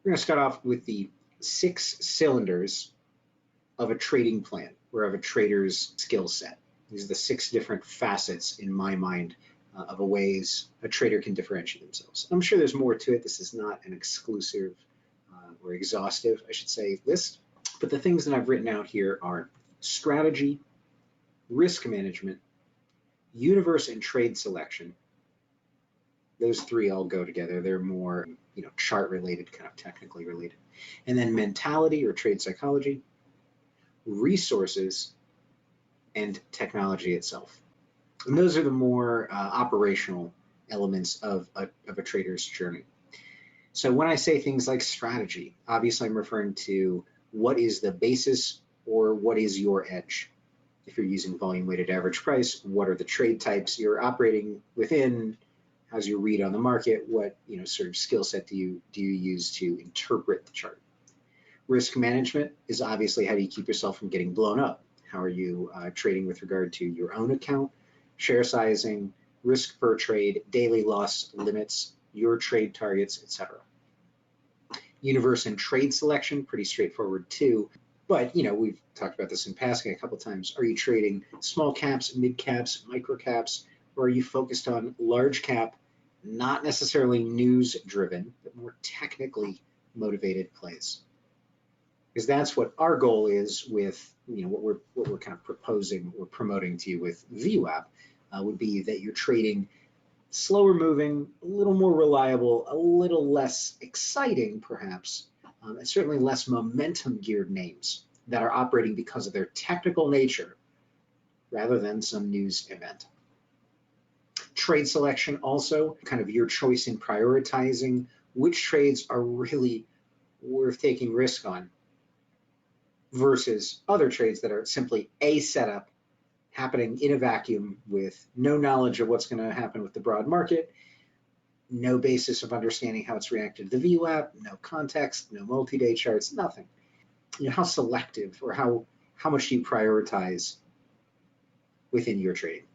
We're going to start off with the 6 cylinders of a trading plan or of a trader's skill set. These are the 6 different facets in my mind of a ways a trader can differentiate themselves. I'm sure there's more to it. This is not an exclusive or exhaustive, I should say, list. But the things that I've written out here are strategy, risk management, universe and trade selection. Those 3 all go together. They're more, chart related, kind of technically related. And then mentality or trade psychology, resources, and technology itself. And those are the more operational elements of a trader's journey. So when I say things like strategy, obviously I'm referring to what is the basis or what is your edge. If you're using volume weighted average price, what are the trade types you're operating within? How's your read on the market? What sort of skill set do you use to interpret the chart? Risk management is obviously how do you keep yourself from getting blown up? How are you trading with regard to your own account, share sizing, risk per trade, daily loss limits, your trade targets, etc. Universe and trade selection, pretty straightforward too. But we've talked about this in passing a couple of times. Are you trading small caps, mid caps, micro caps, or are you focused on large cap, not necessarily news driven, but more technically motivated plays? Because that's what our goal is with what we're kind of proposing or promoting to you with VWAP would be that you're trading slower moving, a little more reliable, a little less exciting perhaps, and certainly less momentum geared names that are operating because of their technical nature rather than some news event. Trade selection also, kind of your choice in prioritizing which trades are really worth taking risk on versus other trades that are simply a setup happening in a vacuum with no knowledge of what's going to happen with the broad market, no basis of understanding how it's reacted to the VWAP, no context, no multi-day charts, nothing. How selective or how much do you prioritize within your trading?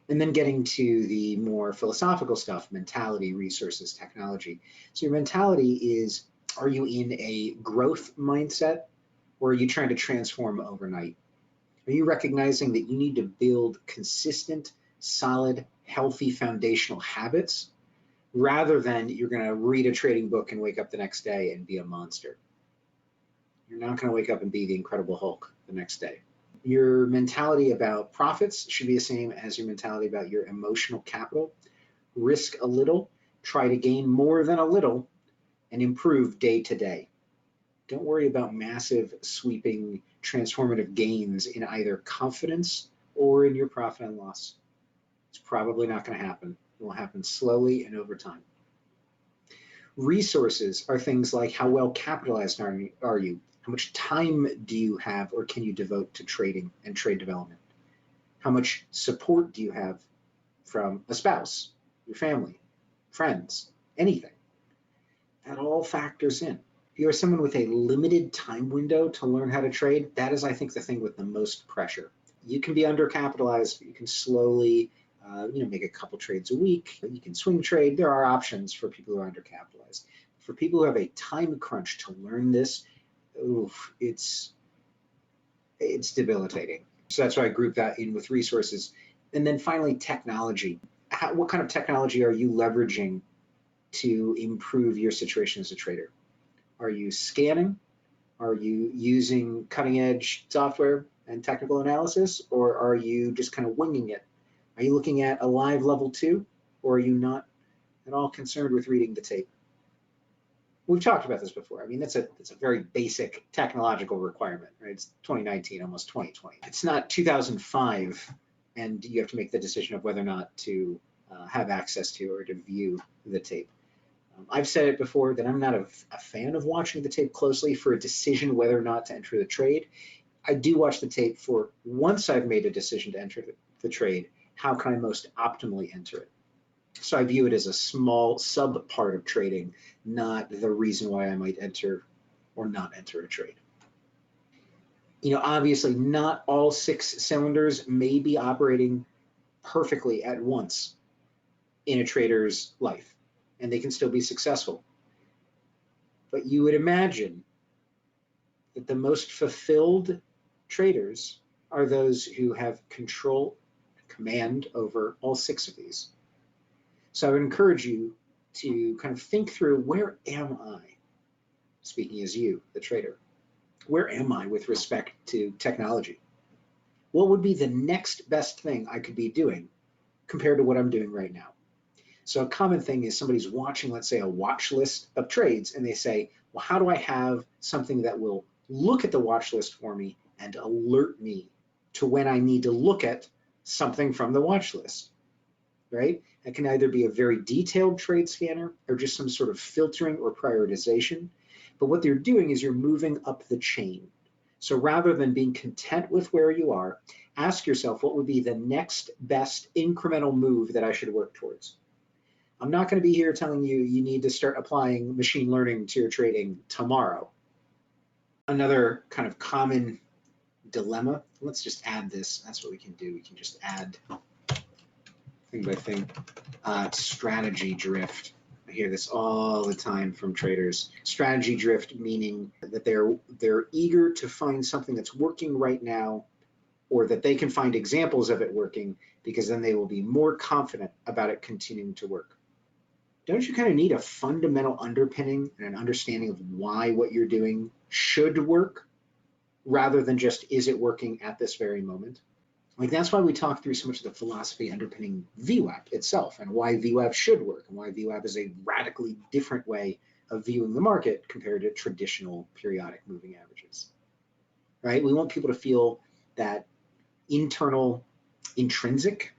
And then getting to the more philosophical stuff, mentality, resources, technology. So your mentality is, are you in a growth mindset or are you trying to transform overnight? Are you recognizing that you need to build consistent, solid, healthy foundational habits rather than you're going to read a trading book and wake up the next day and be a monster? You're not going to wake up and be the Incredible Hulk the next day. Your mentality about profits should be the same as your mentality about your emotional capital. Risk a little, try to gain more than a little, and improve day to day. Don't worry about massive, sweeping, transformative gains in either confidence or in your profit and loss. It's probably not going to happen. It will happen slowly and over time. Resources are things like how well capitalized are you? How much time do you have or can you devote to trading and trade development? How much support do you have from a spouse, your family, friends, anything? That all factors in. If you are someone with a limited time window to learn how to trade, that is, I think, the thing with the most pressure. You can be undercapitalized, but you can slowly make a couple trades a week. You can swing trade. There are options for people who are undercapitalized. For people who have a time crunch to learn this, it's debilitating. So that's why I group that in with resources. And then finally, technology. What kind of technology are you leveraging to improve your situation as a trader? Are you scanning? Are you using cutting edge software and technical analysis? Or are you just kind of winging it? Are you looking at a live level 2? Or are you not at all concerned with reading the tape? We've talked about this before. I mean, that's a very basic technological requirement, right? It's 2019, almost 2020. It's not 2005, and you have to make the decision of whether or not to have access to or to view the tape. I've said it before that I'm not a fan of watching the tape closely for a decision whether or not to enter the trade. I do watch the tape for once I've made a decision to enter the trade, how can I most optimally enter it? So I view it as a small sub part of trading, not the reason why I might enter or not enter a trade. Obviously not all 6 cylinders may be operating perfectly at once in a trader's life, and they can still be successful. But you would imagine that the most fulfilled traders are those who have control, command over all 6 of these. So I would encourage you to kind of think through, where am I? Speaking as you, the trader, where am I with respect to technology? What would be the next best thing I could be doing compared to what I'm doing right now? So a common thing is somebody's watching, let's say, a watch list of trades, and they say, well, how do I have something that will look at the watch list for me and alert me to when I need to look at something from the watch list, right? It can either be a very detailed trade scanner or just some sort of filtering or prioritization. But what they're doing is you're moving up the chain. So rather than being content with where you are, ask yourself, what would be the next best incremental move that I should work towards? I'm not going to be here telling you you need to start applying machine learning to your trading tomorrow. Another kind of common dilemma, let's just add this. That's what we can do. We can just add thing by thing. Strategy drift. I hear this all the time from traders. Strategy drift, meaning that they're eager to find something that's working right now, or that they can find examples of it working, because then they will be more confident about it continuing to work. Don't you kind of need a fundamental underpinning and an understanding of why what you're doing should work, rather than just, is it working at this very moment? Like, that's why we talk through so much of the philosophy underpinning VWAP itself, and why VWAP should work, and why VWAP is a radically different way of viewing the market compared to traditional periodic moving averages, right? We want people to feel that internal, intrinsic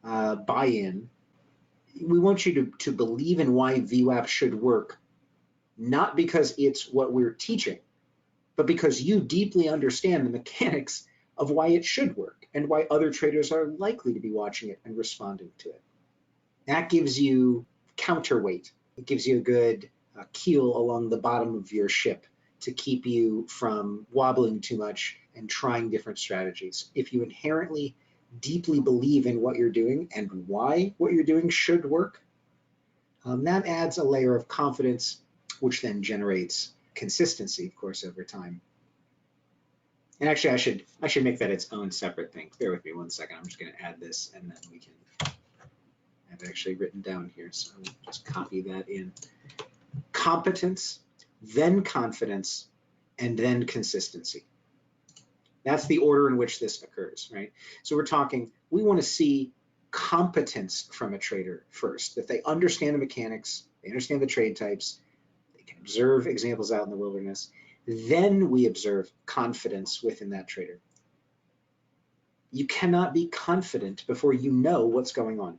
buy-in. We want you to believe in why VWAP should work, not because it's what we're teaching, but because you deeply understand the mechanics of why it should work and why other traders are likely to be watching it and responding to it. That gives you counterweight. It gives you a good keel along the bottom of your ship to keep you from wobbling too much and trying different strategies. If you inherently deeply believe in what you're doing and why what you're doing should work, that adds a layer of confidence, which then generates consistency, of course, over time. And actually, I should make that its own separate thing. Bear with me 1 second. I'm just going to add this, and then we can have it actually written down here. So I'll just copy that in. Competence, then confidence, and then consistency. That's the order in which this occurs, right? So we're talking, we want to see competence from a trader first, that they understand the mechanics, they understand the trade types, they can observe examples out in the wilderness. Then we observe confidence within that trader. You cannot be confident before you know what's going on.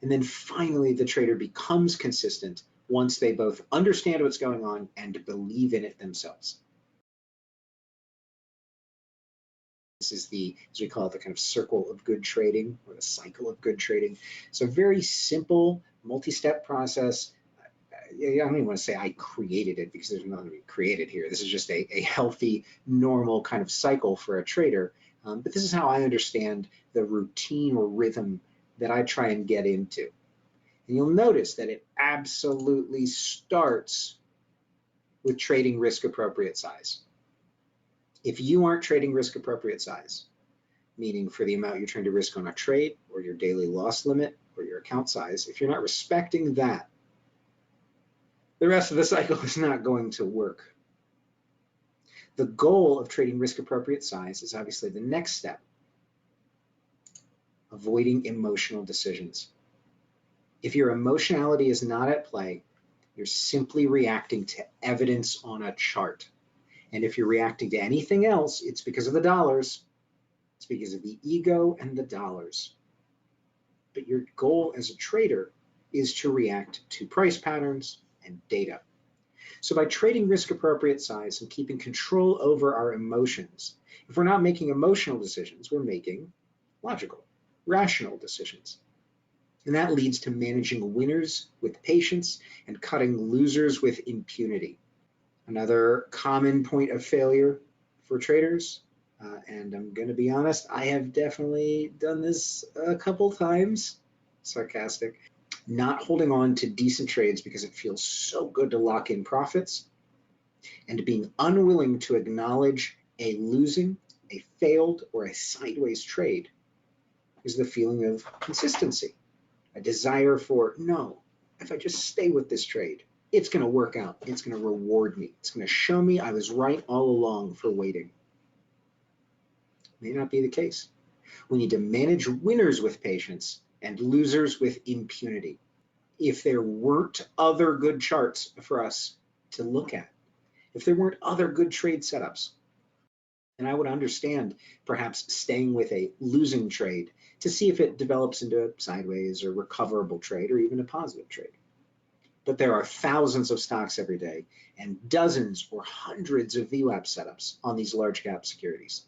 And then finally, the trader becomes consistent once they both understand what's going on and believe in it themselves. This is the, as we call it, the kind of circle of good trading, or the cycle of good trading. So very simple, multi-step process. I don't even want to say I created it, because there's nothing to be created here. This is just a healthy, normal kind of cycle for a trader. But this is how I understand the routine or rhythm that I try and get into. And you'll notice that it absolutely starts with trading risk appropriate size. If you aren't trading risk appropriate size, meaning for the amount you're trying to risk on a trade, or your daily loss limit, or your account size, if you're not respecting that, the rest of the cycle is not going to work. The goal of trading risk appropriate size is obviously the next step, avoiding emotional decisions. If your emotionality is not at play, you're simply reacting to evidence on a chart. And if you're reacting to anything else, it's because of the dollars. It's because of the ego and the dollars. But your goal as a trader is to react to price patterns and data. So by trading risk appropriate size and keeping control over our emotions, if we're not making emotional decisions, we're making logical, rational decisions. And that leads to managing winners with patience and cutting losers with impunity. Another common point of failure for traders, and I'm going to be honest, I have definitely done this a couple times, sarcastic, not holding on to decent trades because it feels so good to lock in profits, and being unwilling to acknowledge a losing, a failed, or a sideways trade is the feeling of consistency, a desire for, no, if I just stay with this trade, it's going to work out. It's going to reward me. It's going to show me I was right all along for waiting. May not be the case. We need to manage winners with patience and losers with impunity. If there weren't other good charts for us to look at, if there weren't other good trade setups, then I would understand perhaps staying with a losing trade to see if it develops into a sideways or recoverable trade or even a positive trade. But there are thousands of stocks every day and dozens or hundreds of VWAP setups on these large cap securities.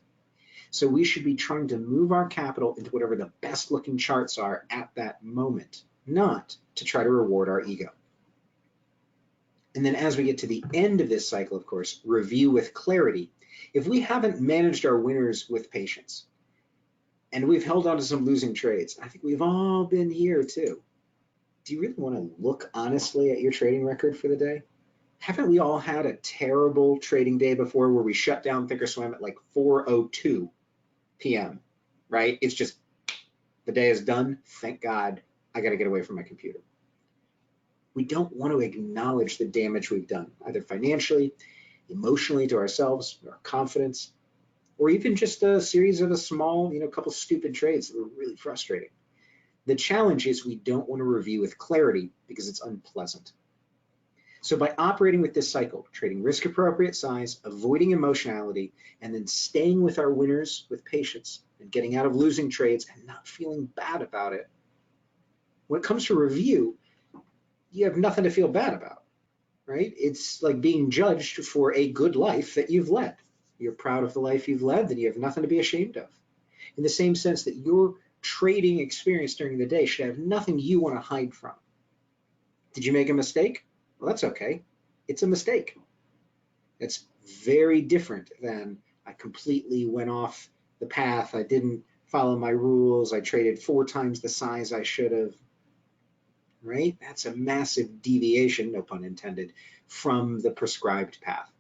So we should be trying to move our capital into whatever the best looking charts are at that moment, not to try to reward our ego. And then as we get to the end of this cycle, of course, review with clarity. If we haven't managed our winners with patience and we've held on to some losing trades, I think we've all been here too. Do you really want to look honestly at your trading record for the day? Haven't we all had a terrible trading day before where we shut down Thinkorswim at like 4:02 p.m., right? It's just, the day is done. Thank God, I got to get away from my computer. We don't want to acknowledge the damage we've done, either financially, emotionally to ourselves, our confidence, or even just a series of a small, couple stupid trades that were really frustrating. The challenge is we don't want to review with clarity because it's unpleasant. So by operating with this cycle, trading risk appropriate size, avoiding emotionality, and then staying with our winners with patience and getting out of losing trades and not feeling bad about it, when it comes to review, you have nothing to feel bad about, right? It's like being judged for a good life that you've led. You're proud of the life you've led, then you have nothing to be ashamed of. In the same sense that your trading experience during the day should have nothing you want to hide from. Did you make a mistake? Well, that's okay. It's a mistake. It's very different than I completely went off the path. I didn't follow my rules. I traded 4 times the size I should have, right? That's a massive deviation, no pun intended, from the prescribed path.